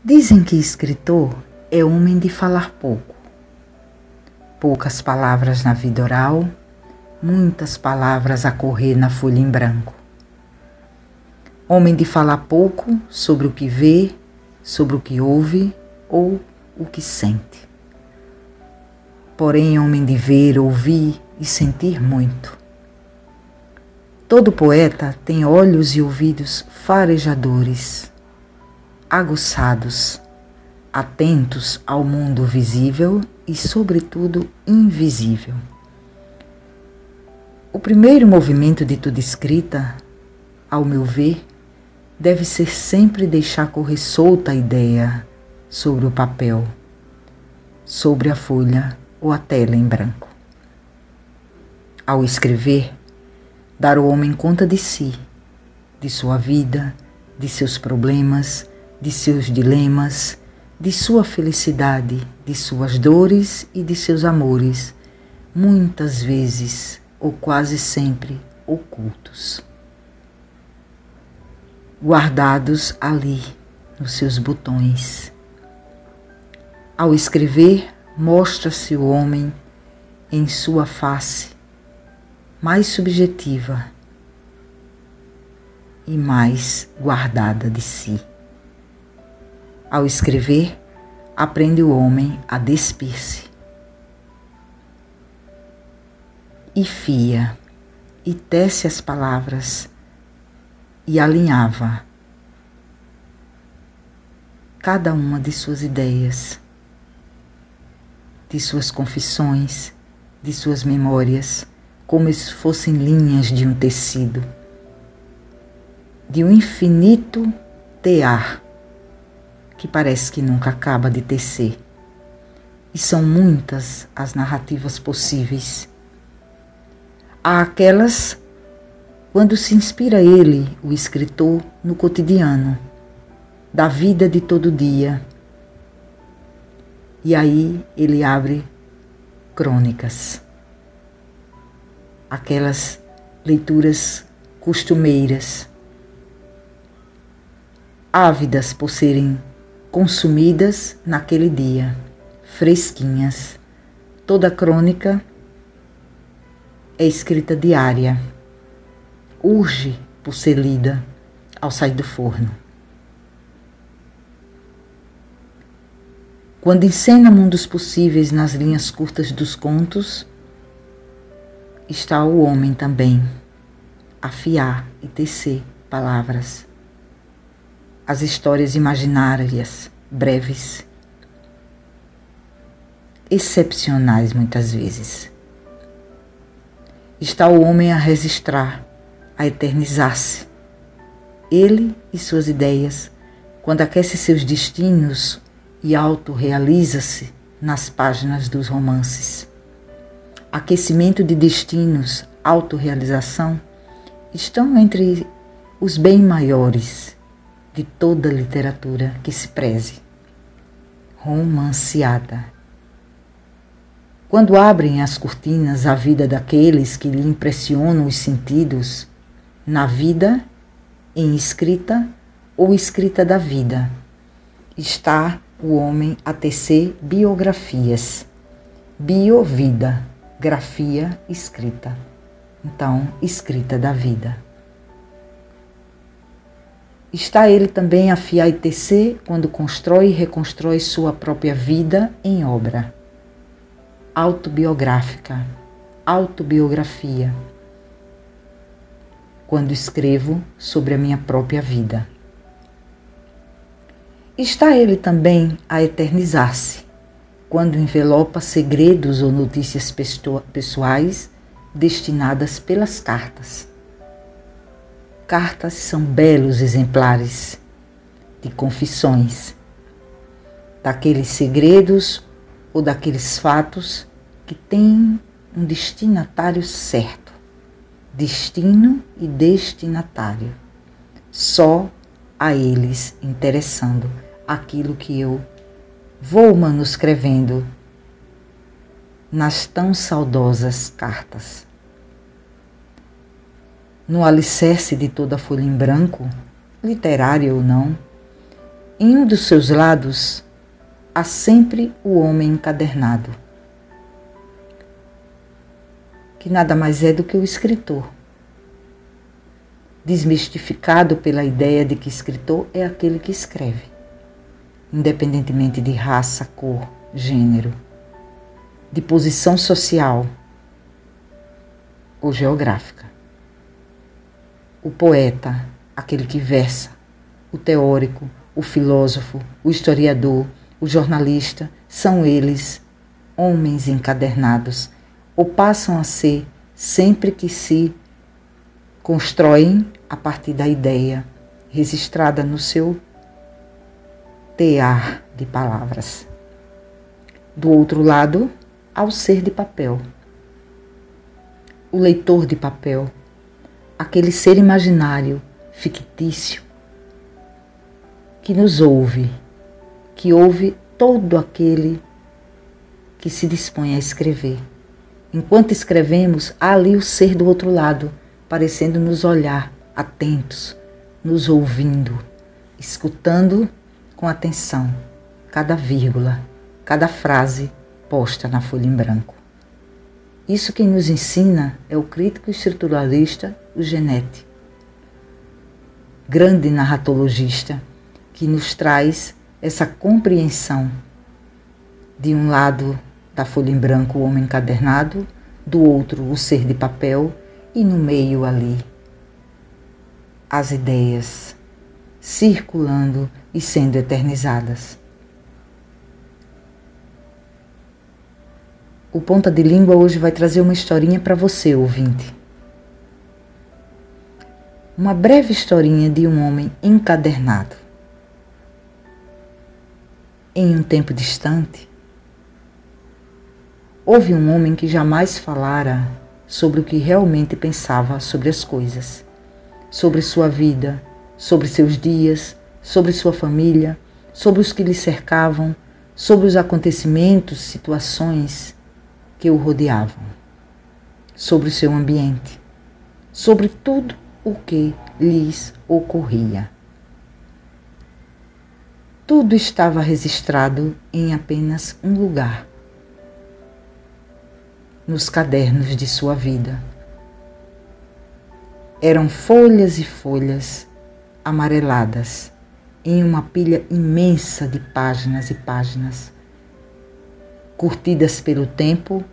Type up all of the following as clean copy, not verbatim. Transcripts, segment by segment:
Dizem que escritor é homem de falar pouco. Poucas palavras na vida oral, muitas palavras a correr na folha em branco. Homem de falar pouco sobre o que vê, sobre o que ouve ou o que sente. Porém, homem de ver, ouvir e sentir muito. Todo poeta tem olhos e ouvidos farejadores, aguçados, atentos ao mundo visível e, sobretudo, invisível. O primeiro movimento de toda escrita, ao meu ver, deve ser sempre deixar correr solta a ideia sobre o papel, sobre a folha ou a tela em branco. Ao escrever, dar ao homem conta de si, de sua vida, de seus problemas, de seus dilemas, de sua felicidade, de suas dores e de seus amores, muitas vezes ou quase sempre ocultos, guardados ali nos seus botões. Ao escrever, mostra-se o homem em sua face mais subjetiva e mais guardada de si. Ao escrever, aprende o homem a despir-se. E fia, e tece as palavras, e alinhava cada uma de suas ideias, de suas confissões, de suas memórias, como se fossem linhas de um tecido, de um infinito tear, que parece que nunca acaba de tecer. E são muitas as narrativas possíveis. Há aquelas quando se inspira ele, o escritor, no cotidiano, da vida de todo dia. E aí ele abre crônicas. Aquelas leituras costumeiras, ávidas por serem consumidas naquele dia, fresquinhas. Toda crônica é escrita diária, urge por ser lida ao sair do forno. Quando encena mundos possíveis nas linhas curtas dos contos, está o homem também, a afiar e tecer palavras. As histórias imaginárias, breves, excepcionais muitas vezes. Está o homem a registrar, a eternizar-se. Ele e suas ideias, quando aquece seus destinos e autorrealiza-se nas páginas dos romances. Aquecimento de destinos, autorrealização, estão entre os bem maiores de toda literatura que se preze. Romanceada. Quando abrem as cortinas à vida daqueles que lhe impressionam os sentidos, na vida, em escrita ou escrita da vida, está o homem a tecer biografias. Bio-vida, grafia, escrita. Então, escrita da vida. Está ele também a afiar e tecer quando constrói e reconstrói sua própria vida em obra. Autobiográfica, autobiografia. Quando escrevo sobre a minha própria vida. Está ele também a eternizar-se, quando envelopa segredos ou notícias pessoais destinadas pelas cartas. Cartas são belos exemplares de confissões, daqueles segredos ou daqueles fatos que têm um destinatário certo, destino e destinatário, só a eles interessando aquilo que eu vou manuscrevendo nas tão saudosas cartas. No alicerce de toda folha em branco, literária ou não, Em um dos seus lados há sempre o homem encadernado, que nada mais é do que o escritor, desmistificado pela ideia de que escritor é aquele que escreve, independentemente de raça, cor, gênero, de posição social ou geográfica. O poeta, aquele que versa, o teórico, o filósofo, o historiador, o jornalista, são eles homens encadernados, ou passam a ser sempre que se constroem a partir da ideia registrada no seu tear de palavras. Do outro lado, há o ser de papel, o leitor de papel, aquele ser imaginário, fictício, que nos ouve, que ouve todo aquele que se dispõe a escrever. Enquanto escrevemos, há ali o ser do outro lado, parecendo nos olhar, atentos, nos ouvindo, escutando com atenção cada vírgula, cada frase posta na folha em branco. Isso quem nos ensina é o crítico estruturalista, o Genetti, grande narratologista, que nos traz essa compreensão de um lado da folha em branco o homem encadernado, do outro o ser de papel e no meio ali as ideias circulando e sendo eternizadas. O Ponta de Língua hoje vai trazer uma historinha para você, ouvinte. Uma breve historinha de um homem encadernado. Em um tempo distante, houve um homem que jamais falara sobre o que realmente pensava sobre as coisas, sobre sua vida, sobre seus dias, sobre sua família, sobre os que lhe cercavam, sobre os acontecimentos, situações que o rodeavam, sobre o seu ambiente, sobre tudo o que lhes ocorria. Tudo estava registrado em apenas um lugar, nos cadernos de sua vida. Eram folhas e folhas amareladas em uma pilha imensa de páginas e páginas, curtidas pelo tempo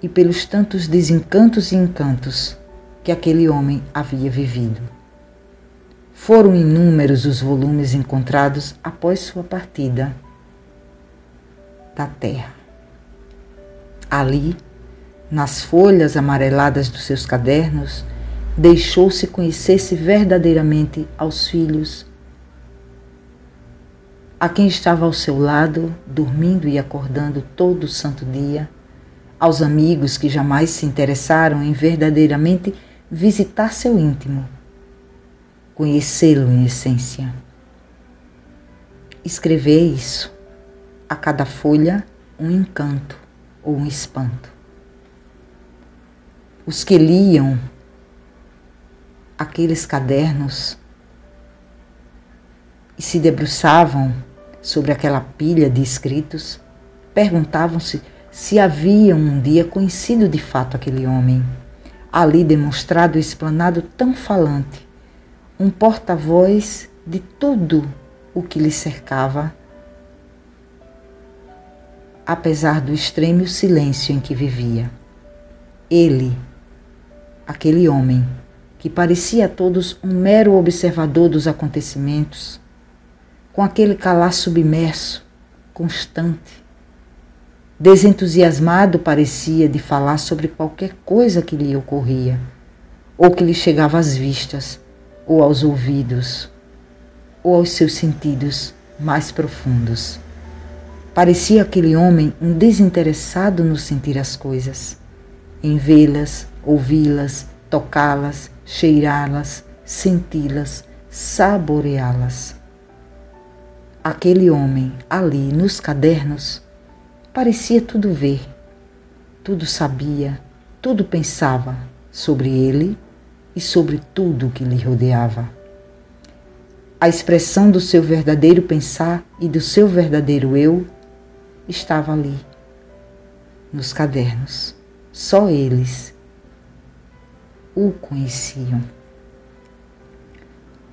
e pelos tantos desencantos e encantos que aquele homem havia vivido. Foram inúmeros os volumes encontrados após sua partida da terra. Ali, nas folhas amareladas dos seus cadernos, deixou-se conhecer-se verdadeiramente aos filhos, a quem estava ao seu lado, dormindo e acordando todo o santo dia, aos amigos que jamais se interessaram em verdadeiramente visitar seu íntimo, conhecê-lo em essência. Escrever isso, a cada folha um encanto ou um espanto. Os que liam aqueles cadernos e se debruçavam sobre aquela pilha de escritos, perguntavam-se se haviam um dia conhecido de fato aquele homem, ali demonstrado e explanado tão falante, um porta-voz de tudo o que lhe cercava, apesar do extremo silêncio em que vivia. Ele, aquele homem, que parecia a todos um mero observador dos acontecimentos, com aquele calar submerso, constante, desentusiasmado parecia de falar sobre qualquer coisa que lhe ocorria, ou que lhe chegava às vistas, ou aos ouvidos, ou aos seus sentidos mais profundos. Parecia aquele homem um desinteressado no sentir as coisas, em vê-las, ouvi-las, tocá-las, cheirá-las, senti-las, saboreá-las. Aquele homem ali nos cadernos parecia tudo ver, tudo sabia, tudo pensava sobre ele e sobre tudo o que lhe rodeava. A expressão do seu verdadeiro pensar e do seu verdadeiro eu estava ali, nos cadernos. Só eles o conheciam.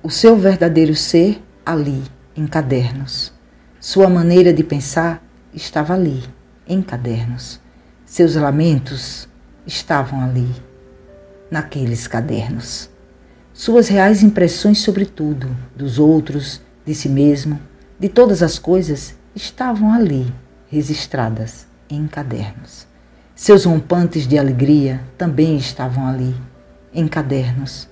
O seu verdadeiro ser ali, em cadernos. Sua maneira de pensar estava ali, em cadernos. Seus lamentos estavam ali, naqueles cadernos. Suas reais impressões sobre tudo, dos outros, de si mesmo, de todas as coisas, estavam ali, registradas em cadernos. Seus rompantes de alegria também estavam ali, em cadernos.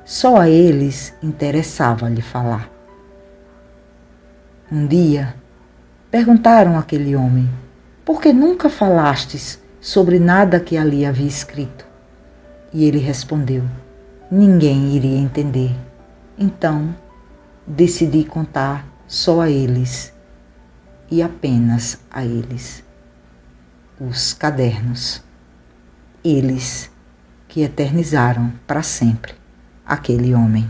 Só a eles interessava-lhe falar. Um dia, perguntaram àquele homem: por que nunca falastes sobre nada que ali havia escrito? E ele respondeu: ninguém iria entender. Então, decidi contar só a eles e apenas a eles. Os cadernos. Eles que eternizaram para sempre aquele homem.